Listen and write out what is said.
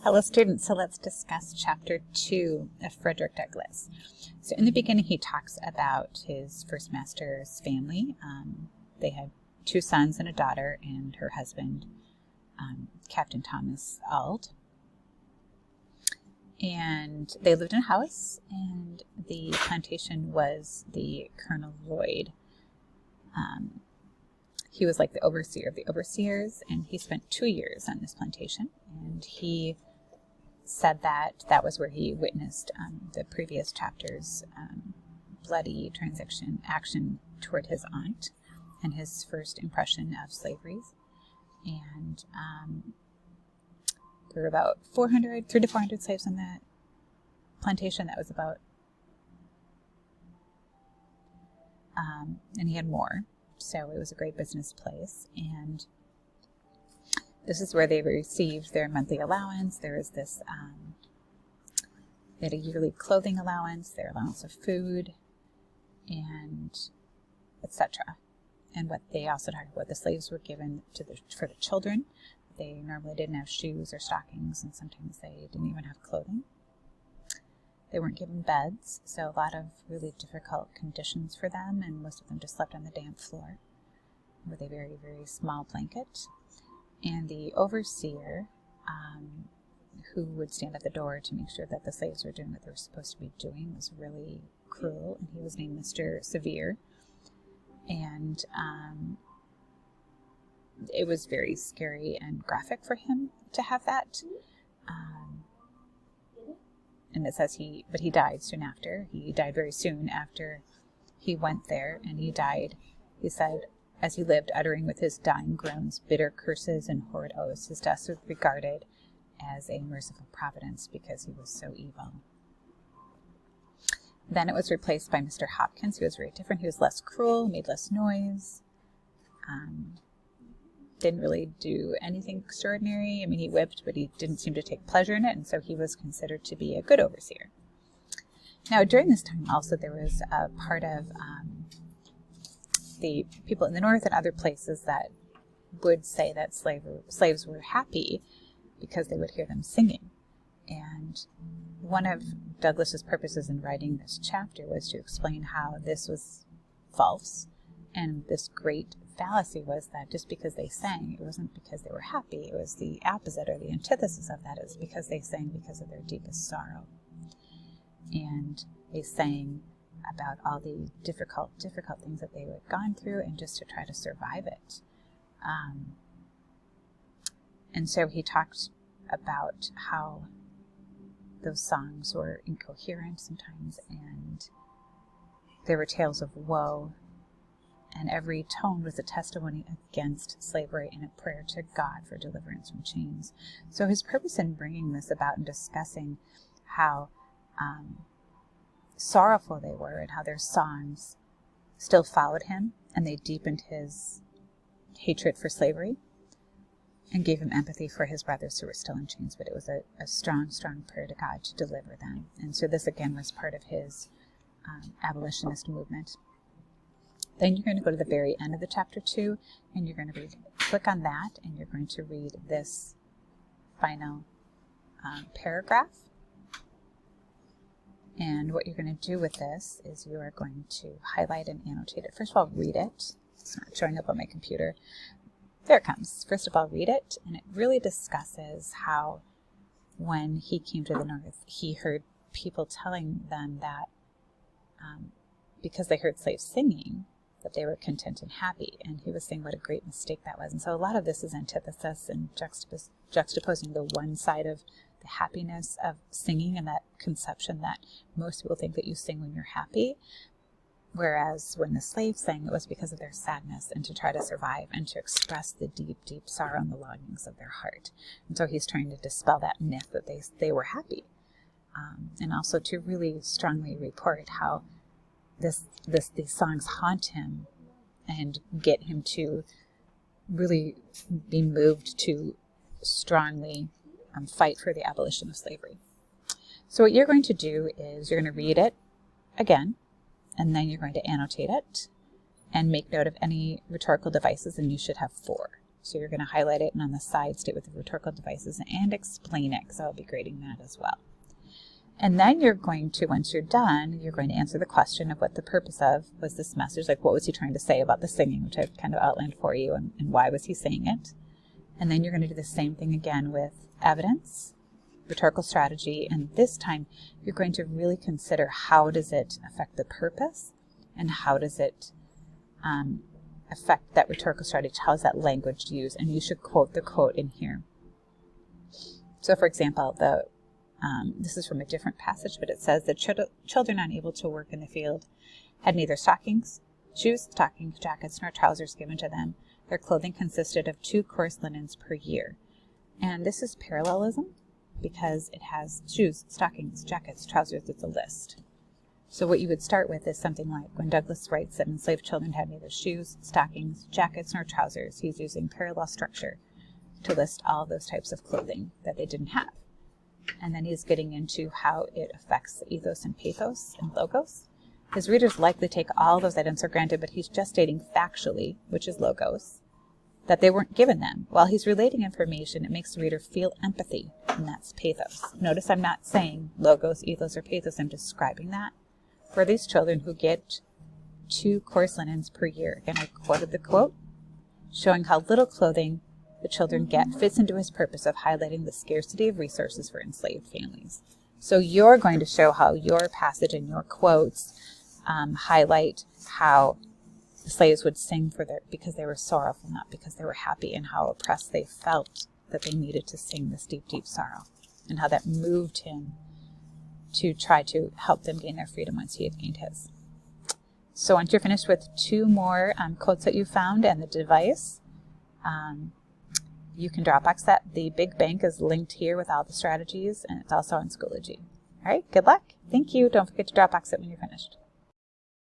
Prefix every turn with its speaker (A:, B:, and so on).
A: Hello students, so let's discuss chapter 2 of Frederick Douglass. So in the beginning he talks about his first master's family. They had 2 sons and a daughter and her husband, Captain Thomas Auld. And they lived in a house, and the plantation was the Colonel Lloyd. He was like the overseer of the overseers, and he spent 2 years on this plantation, and he said that that was where he witnessed the previous chapter's bloody action toward his aunt and his first impression of slavery. And there were about 300 to 400 slaves on that plantation. That was about, and he had more. So it was a great business place, and this is where they received their monthly allowance. There was this, they had a yearly clothing allowance, their allowance of food, and etc. And what they also talked about, the slaves were given for the children. They normally didn't have shoes or stockings, and sometimes they didn't even have clothing. They weren't given beds, so a lot of really difficult conditions for them, and most of them just slept on the damp floor with a very, very small blanket. And the overseer, who would stand at the door to make sure that the slaves were doing what they were supposed to be doing, was really cruel, and he was named Mr. Severe. And it was very scary and graphic for him to have that. And it says he died soon after. He died very soon after he went there, and he died, he said, as he lived, uttering with his dying groans bitter curses and horrid oaths. His death was regarded as a merciful providence because he was so evil. Then it was replaced by Mr. Hopkins, who was very different. He was less cruel, made less noise, didn't really do anything extraordinary. I mean, he whipped, but he didn't seem to take pleasure in it, and so he was considered to be a good overseer. Now, during this time also, there was a part of the people in the north and other places that would say that slaves were happy because they would hear them singing. And one of Douglass's purposes in writing this chapter was to explain how this was false, and this great fallacy was that just because they sang, it wasn't because they were happy. It was the opposite, or the antithesis of that, is because they sang because of their deepest sorrow. And they sang about all the difficult things that they had gone through, and just to try to survive it. And so he talked about how those songs were incoherent sometimes, and there were tales of woe, and every tone was a testimony against slavery and a prayer to God for deliverance from chains. So his purpose in bringing this about and discussing how sorrowful they were, and how their songs still followed him, and they deepened his hatred for slavery and gave him empathy for his brothers who were still in chains. But it was a strong prayer to God to deliver them. And so this again was part of his abolitionist movement. Then you're going to go to the very end of the chapter 2, and you're going to click on that, and you're going to read this final paragraph. And what you're going to do with this is you are going to highlight and annotate it. First of all, read it. It's not showing up on my computer. There it comes. First of all, read it, and it really discusses how when he came to the north, he heard people telling them that because they heard slaves singing, that they were content and happy. And he was saying what a great mistake that was. And so a lot of this is antithesis and juxtaposing the one side of the happiness of singing, and that conception that most people think that you sing when you're happy, whereas when the slaves sang, it was because of their sadness and to try to survive and to express the deep sorrow and the longings of their heart. And so he's trying to dispel that myth that they were happy, and also to really strongly report how these songs haunt him and get him to really be moved to strongly fight for the abolition of slavery. So what you're going to do is you're going to read it again, and then you're going to annotate it and make note of any rhetorical devices, and you should have 4. So you're going to highlight it and on the side state with the rhetorical devices and explain it, because I'll be grading that as well. And then you're going to, once you're done, you're going to answer the question of what the purpose of was this message, like what was he trying to say about the singing, which I've kind of outlined for you, and why was he saying it. And then you're going to do the same thing again with evidence, rhetorical strategy, and this time you're going to really consider how does it affect the purpose and how does it affect that rhetorical strategy, how is that language used, and you should quote the quote in here. So for example, this is from a different passage, but it says that children unable to work in the field had neither stockings, jackets, nor trousers given to them. Their clothing consisted of 2 coarse linens per year. And this is parallelism because it has shoes, stockings, jackets, trousers. It's a list. So what you would start with is something like when Douglas writes that enslaved children had neither shoes, stockings, jackets, nor trousers. He's using parallel structure to list all those types of clothing that they didn't have. And then he's getting into how it affects the ethos and pathos and logos. His readers likely take all those items for granted, but he's just stating factually, which is logos, that they weren't given them. While he's relating information, it makes the reader feel empathy, and that's pathos. Notice I'm not saying logos, ethos, or pathos. I'm describing that for these children who get 2 coarse linens per year. Again, I quoted the quote, showing how little clothing the children get fits into his purpose of highlighting the scarcity of resources for enslaved families. So you're going to show how your passage and your quotes highlight how the slaves would sing because they were sorrowful, not because they were happy, and how oppressed they felt that they needed to sing this deep, deep sorrow, and how that moved him to try to help them gain their freedom once he had gained his. So once you're finished with 2 more quotes that you found and the device, you can Dropbox that. The big bank is linked here with all the strategies, and it's also on Schoology. All right, good luck. Thank you. Don't forget to Dropbox it when you're finished.